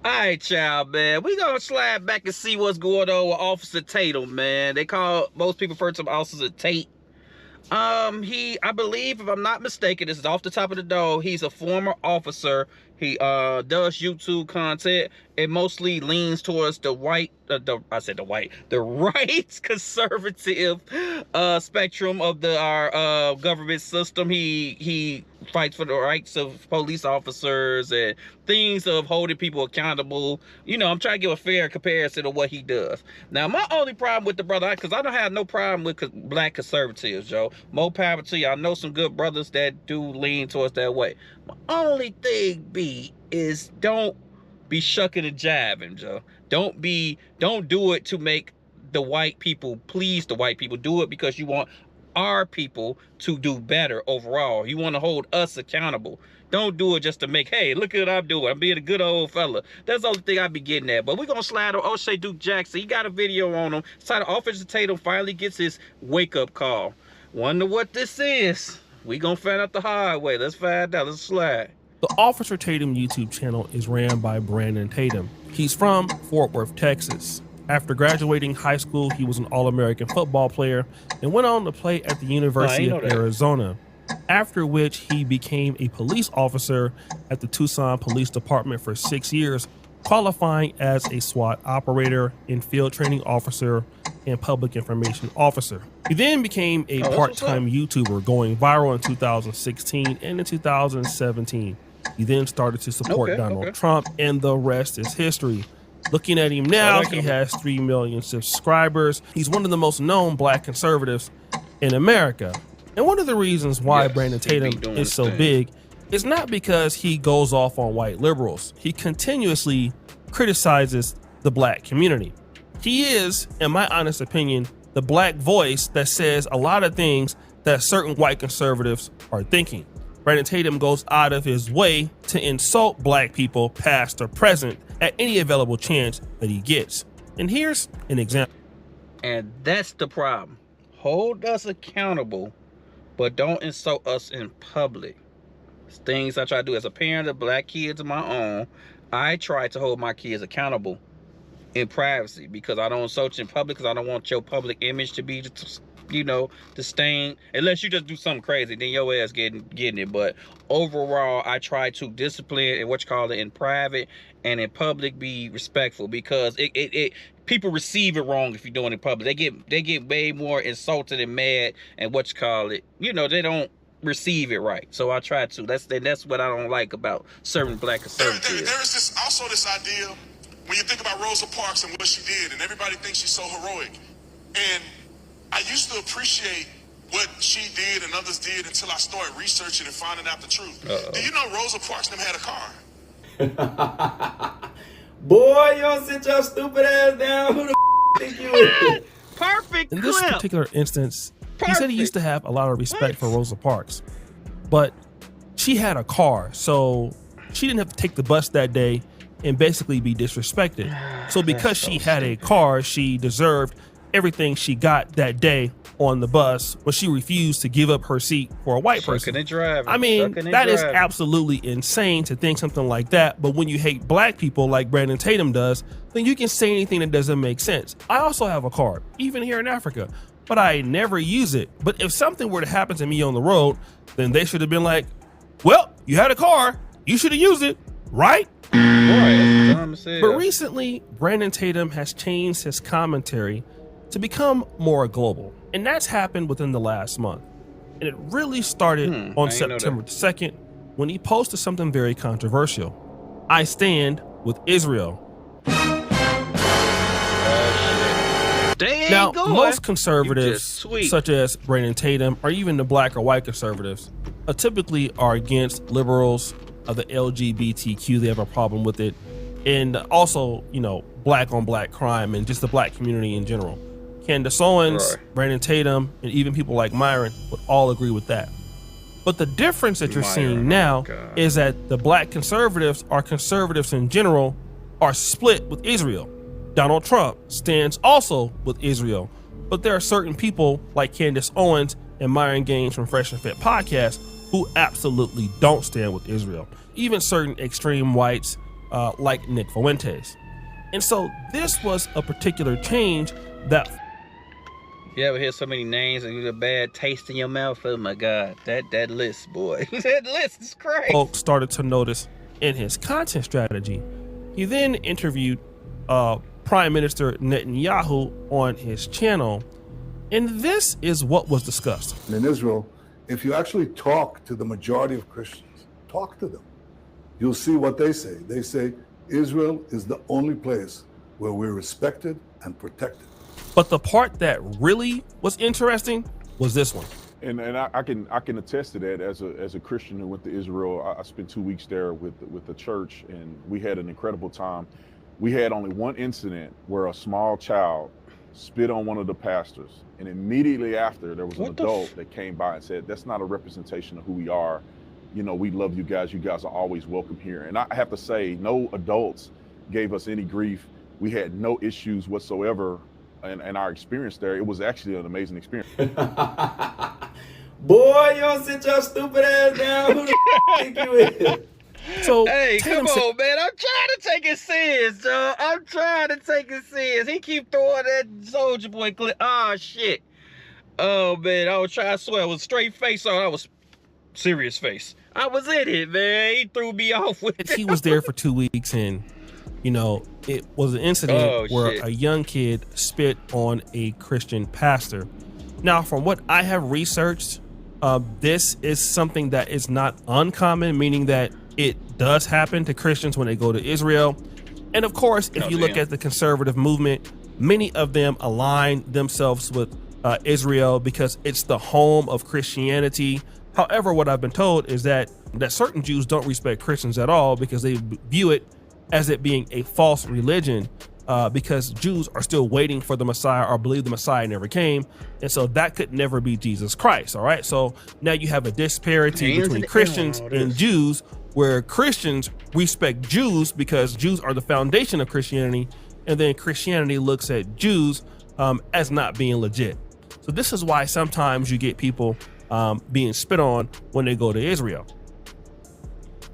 All right, child, man. We gonna slide back and see what's going on with Officer Tatum, man. They call most people refer to him Officer Tate. I believe, if I'm not mistaken, this is off the top of the dome. He's a former officer. He does YouTube content. It mostly leans towards the right conservative spectrum of our government system. He fights for the rights of police officers and things of holding people accountable. You know, I'm trying to give a fair comparison of what he does. Now, my only problem with the brother, because I don't have no problem with black conservatives, Joe. More power to you. I know some good brothers that do lean towards that way. My only thing is don't be shucking and jiving, Joe. Don't do it to make the white people please the white people. Do it because you want our people to do better overall. You want to hold us accountable. Don't do it just to make, hey, look at what I'm doing. I'm being a good old fella. That's the only thing I be getting at. But we're going to slide on O'Shea Duke Jackson. He got a video on him. It's titled Officer Tatum finally gets his wake-up call. Wonder what this is. We going to find out the hard way. Let's find out. Let's slide. The Officer Tatum YouTube channel is ran by Brandon Tatum. He's from Fort Worth, Texas. After graduating high school, he was an All-American football player and went on to play at the University of Arizona, after which he became a police officer at the Tucson Police Department for 6 years, qualifying as a SWAT operator and field training officer and public information officer. He then became a part-time YouTuber, going viral in 2016 and in 2017. He then started to support Donald Trump, and the rest is history. Looking at him now, he has 3 million subscribers. He's one of the most known black conservatives in America. And one of the reasons why Brandon Tatum is so big is not because he goes off on white liberals. He continuously criticizes the black community. He is, in my honest opinion, the black voice that says a lot of things that certain white conservatives are thinking. Brandon Tatum goes out of his way to insult black people, past or present, at any available chance that he gets. And here's an example. And that's the problem. Hold us accountable, but don't insult us in public. It's things I try to do as a parent of black kids of my own. I try to hold my kids accountable in privacy, because I don't insult you in public, because I don't want your public image to be, you know, disdained. Unless you just do something crazy, then your ass getting it. But overall, I try to discipline and in private, and in public be respectful, because people receive it wrong if you do it in public. They get way more insulted and mad, and you know, they don't receive it right. So I try to. That's what I don't like about certain black conservatives. There is also this idea, when you think about Rosa Parks and what she did, and everybody thinks she's so heroic. And I used to appreciate what she did and others did until I started researching and finding out the truth. Do you know Rosa Parks never had a car? Boy, you don't sit your stupid ass down. Who the think you is? Perfect In this particular instance, he said he used to have a lot of respect for Rosa Parks, but she had a car, so she didn't have to take the bus that day and basically be disrespected. So because she had a car, she deserved everything she got that day on the bus when she refused to give up her seat for a white person. I mean, that is absolutely insane to think something like that. But when you hate black people like Brandon Tatum does, then you can say anything that doesn't make sense. I also have a car, even here in Africa, but I never use it. But if something were to happen to me on the road, then they should have been like, well, you had a car, you should have used it, right? But recently, Brandon Tatum has changed his commentary to become more global. And that's happened within the last month. And it really started on September 2nd when he posted something very controversial. I stand with Israel. Now, most conservatives, such as Brandon Tatum, or even the black or white conservatives, typically are against liberals of the LGBTQ. They have a problem with it. And also, you know, black on black crime and just the black community in general. Candace Owens, Brandon Tatum, and even people like Myron would all agree with that. But the difference that you're seeing now is that the black conservatives, or conservatives in general, are split with Israel. Donald Trump stands also with Israel. But there are certain people like Candace Owens and Myron Gaines from Fresh and Fit Podcast who absolutely don't stand with Israel. Even certain extreme whites like Nick Fuentes. And so this was a particular change that... You ever hear so many names and you get a bad taste in your mouth? Oh my God, that list, boy. That list is crazy. Folks started to notice in his content strategy. He then interviewed Prime Minister Netanyahu on his channel, and this is what was discussed. In Israel, if you actually talk to the majority of Christians, talk to them, you'll see what they say. They say Israel is the only place where we're respected and protected. But the part that really was interesting was this one. And I can attest to that as a Christian who went to Israel. I spent 2 weeks there with the church, and we had an incredible time. We had only one incident where a small child spit on one of the pastors, and immediately after there was an adult that came by and said, "That's not a representation of who we are. You know, we love you guys. You guys are always welcome here." And I have to say, no adults gave us any grief. We had no issues whatsoever. And our experience there, it was actually an amazing experience. Boy, you don't sit your stupid ass down. Who the think you is? So Hey, Tatum come on, man. I'm trying to take it serious, Joe. I'm trying to take it serious. He keep throwing that Soldier Boy clip. Oh, shit. Oh, man. I was trying to swear. I was straight face on. I was serious face. I was in it, man. He threw me off with it. He was there for 2 weeks, and you know, it was an incident where a young kid spit on a Christian pastor. Now, from what I have researched, this is something that is not uncommon, meaning that it does happen to Christians when they go to Israel. And of course, if you look at the conservative movement, many of them align themselves with Israel because it's the home of Christianity. However, what I've been told is that certain Jews don't respect Christians at all because they view it as it being a false religion, because Jews are still waiting for the Messiah or believe the Messiah never came. And so that could never be Jesus Christ. All right. So now you have a disparity between Christians and Jews, where Christians respect Jews because Jews are the foundation of Christianity. And then Christianity looks at Jews as not being legit. So this is why sometimes you get people being spit on when they go to Israel.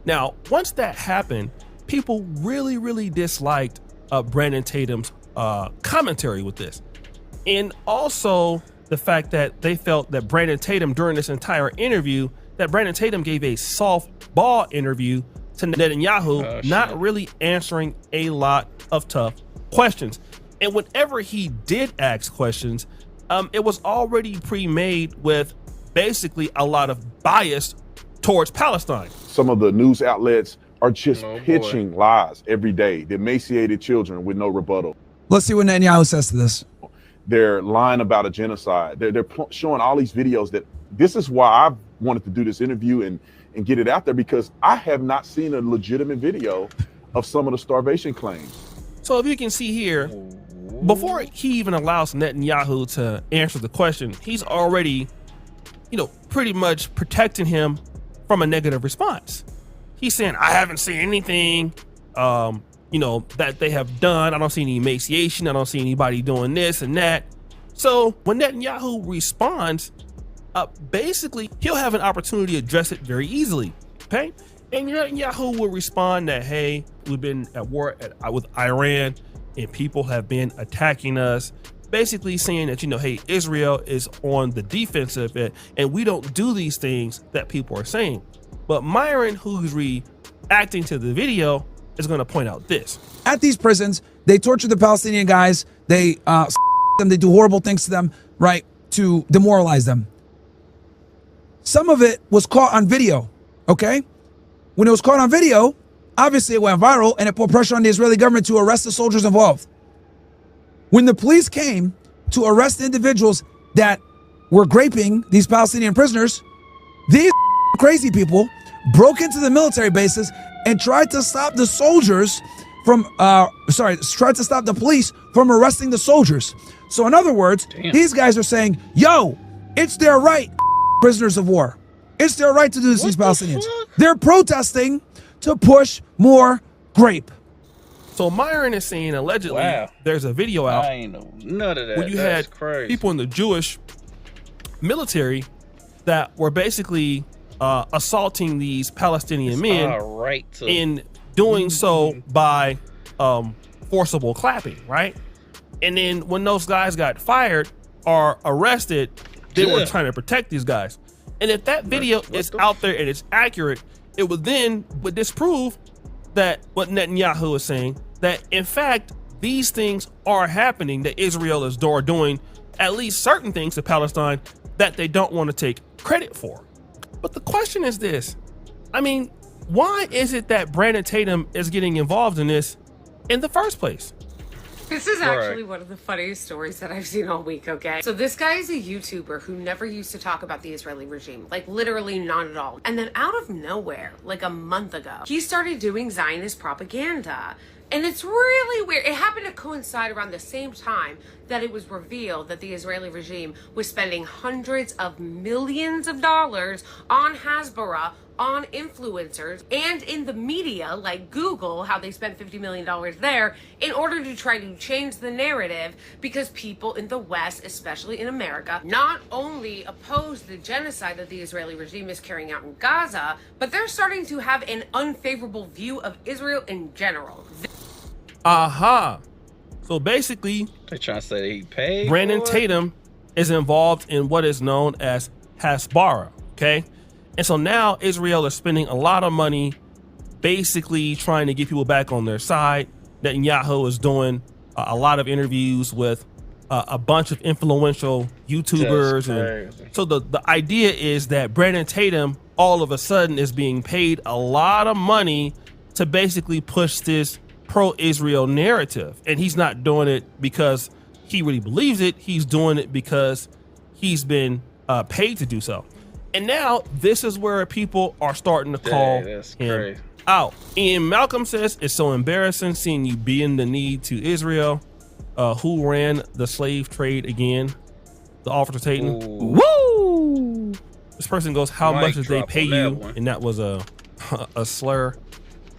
Now, once that happened, people really disliked Brandon Tatum's commentary with this. And also the fact that they felt that Brandon Tatum, during this entire interview, that Brandon Tatum gave a softball interview to Netanyahu, not really answering a lot of tough questions. And whenever he did ask questions, it was already pre-made with basically a lot of bias towards Palestine. Some of the news outlets are just pitching lies every day. The emaciated children with no rebuttal. Let's see what Netanyahu says to this. They're lying about a genocide. They're showing all these videos. That this is why I wanted to do this interview and get it out there, because I have not seen a legitimate video of some of the starvation claims. So if you can see here, before he even allows Netanyahu to answer the question, he's already, pretty much protecting him from a negative response. He's saying, I haven't seen anything, that they have done. I don't see any emaciation. I don't see anybody doing this and that. So when Netanyahu responds, basically, he'll have an opportunity to address it very easily. Okay. And Netanyahu will respond that, hey, we've been at war with Iran and people have been attacking us. Basically saying that, hey, Israel is on the defensive and we don't do these things that people are saying. But Myron, who's reacting to the video, is going to point out this. At these prisons, they torture the Palestinian guys. They them. They do horrible things to them, right, to demoralize them. Some of it was caught on video, okay? When it was caught on video, obviously it went viral and it put pressure on the Israeli government to arrest the soldiers involved. When the police came to arrest individuals that were graping these Palestinian prisoners, these crazy people broke into the military bases and tried to stop the soldiers from, tried to stop the police from arresting the soldiers. So in other words, these guys are saying, yo, it's their right, prisoners of war. It's their right to do this to these Palestinians. They're protesting to push more grape. So Myron is saying allegedly there's a video out I ain't know none of that. where you had people in the Jewish military that were basically assaulting these Palestinian men in doing so by forcible clapping, right? And then when those guys got fired or arrested, they were trying to protect these guys. And if that video is out there and it's accurate, it would disprove that what Netanyahu is saying, that in fact, these things are happening, that Israel is doing at least certain things to Palestine that they don't want to take credit for. But the question is this, I mean, why is it that Brandon Tatum is getting involved in this in the first place? This is actually one of the funniest stories that I've seen all week, okay? So this guy is a YouTuber who never used to talk about the Israeli regime, like literally not at all. And then out of nowhere, like a month ago, he started doing Zionist propaganda. And it's really weird. It happened to coincide around the same time that it was revealed that the Israeli regime was spending hundreds of millions of dollars on Hasbara, on influencers, and in the media, like Google, how they spent $50 million there in order to try to change the narrative, because people in the West, especially in America, not only oppose the genocide that the Israeli regime is carrying out in Gaza, but they're starting to have an unfavorable view of Israel in general. Aha. So basically, They're trying to say that he paid. Brandon Tatum is involved in what is known as Hasbara, okay? And so now Israel is spending a lot of money basically trying to get people back on their side. Netanyahu is doing a lot of interviews with a bunch of influential YouTubers. And so the idea is that Brandon Tatum all of a sudden is being paid a lot of money to basically push this pro-Israel narrative. And he's not doing it because he really believes it. He's doing it because he's been paid to do so. And now this is where people are starting to call him out. Ian Malcolm says, it's so embarrassing seeing you bend the knee to Israel. Who ran the slave trade again? The Officer Tatum. Woo! This person goes, how much did they pay you? And that was a slur.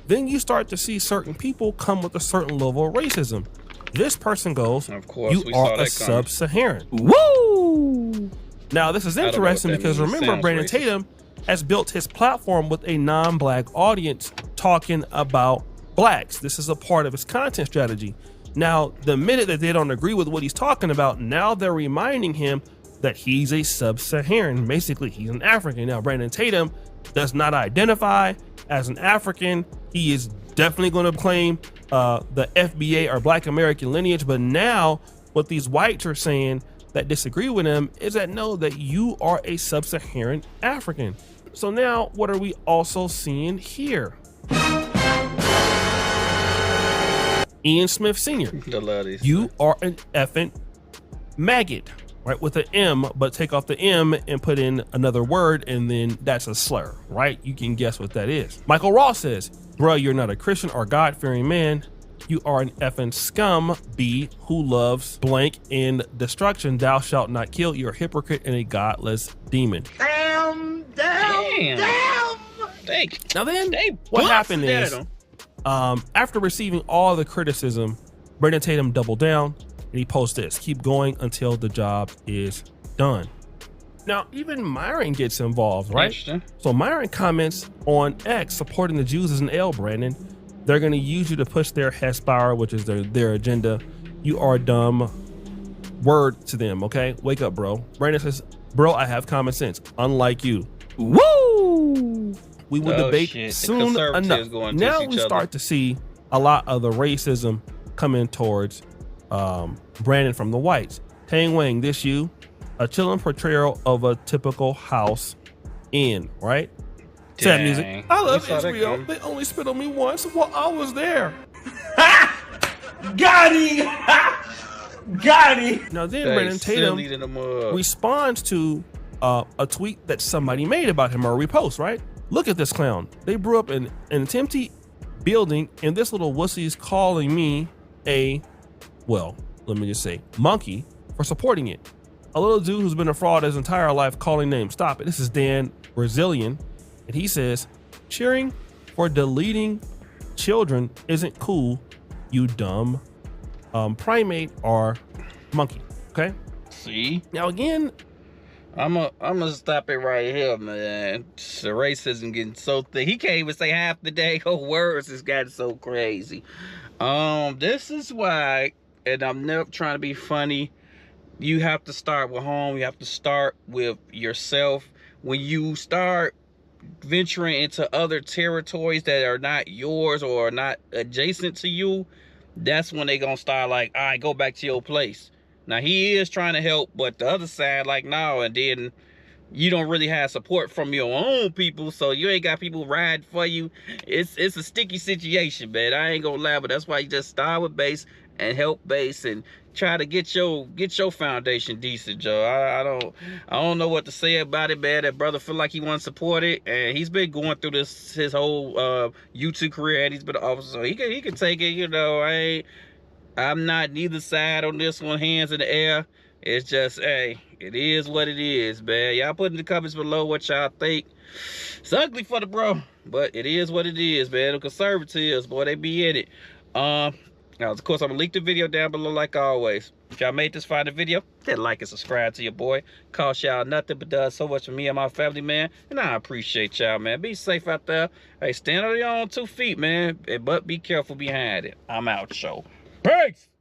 Then you start to see certain people come with a certain level of racism. This person goes, of course, you are a sub-Saharan. Woo! Now, this is interesting because remember, Brandon Tatum has built his platform with a non-black audience talking about blacks. This is a part of his content strategy. Now, the minute that they don't agree with what he's talking about, now they're reminding him that he's a sub-Saharan. Basically, he's an African. Now, Brandon Tatum does not identify as an African. He is definitely going to claim the FBA or Black American lineage. But now what these whites are saying that disagree with him is that no, that you are a sub-Saharan African. So now what are we also seeing here? Ian Smith Sr. You are an effing maggot, right? With an M, but take off the M and put in another word, and then that's a slur, right? You can guess what that is. Michael Ross says, bruh, you're not a Christian or God-fearing man. You are an effing scum B who loves blank and destruction. Thou shalt not kill. You're a hypocrite and a godless demon. Damn. Now then, what happened is, after receiving all the criticism, Brandon Tatum doubled down and he posts this: keep going until the job is done. Now, even Myron gets involved, right? So Myron comments on X, supporting the Jews is an L, Brandon. They're going to use you to push their Hespire, which is their agenda. You are dumb. Word to them, okay? Wake up, bro. Brandon says, bro, I have common sense, unlike you. Woo! We will debate soon enough. Now we start to see a lot of the racism coming towards Brandon from the whites. Tang Wang, this you, a chilling portrayal of a typical house in, right? Sad music. I love Israel. They only spit on me once while I was there. Got him! Got him! Now then, Brandon Tatum responds to a tweet that somebody made about him, or a repost, right? Look at this clown. They grew up in an empty building, and this little wussy is calling me a, well, let me just say, monkey for supporting it. A little dude who's been a fraud his entire life calling names. Stop it. This is Dan Brazilian. And he says, cheering for deleting children isn't cool, you dumb primate or monkey. Okay. See? Now again, I'm gonna stop it right here, man. The racism getting so thick. He can't even say half the dang words. It's gotten so crazy. This is why, and I'm never trying to be funny. You have to start with home. You have to start with yourself. When you start venturing into other territories that are not yours or are not adjacent to you, that's when they gonna start like, all right, go back to your place. Now he is trying to help, but the other side, like, no, and then you don't really have support from your own people, so you ain't got people riding for you. It's a sticky situation, man. I ain't gonna lie, but that's why you just start with base and help base and try to get your foundation decent, Joe. I don't know what to say about it, man. That brother feel like he wants to support it, and he's been going through his whole YouTube career, and he's been an officer, so he can take it. You know, I'm not neither side on this one, hands in the air. It's just, hey, it is what it is, man. Y'all put in the comments below what y'all think. It's ugly for the bro, but it is what it is, man. The conservatives, boy, they be in it. Now, of course, I'm gonna link the video down below like always. If y'all made this far in the video, hit like and subscribe to your boy. Cost y'all nothing but does so much for me and my family, man. And I appreciate y'all, man. Be safe out there. Hey, stand on your own 2 feet, man. But be careful behind it. I'm out, show. Peace!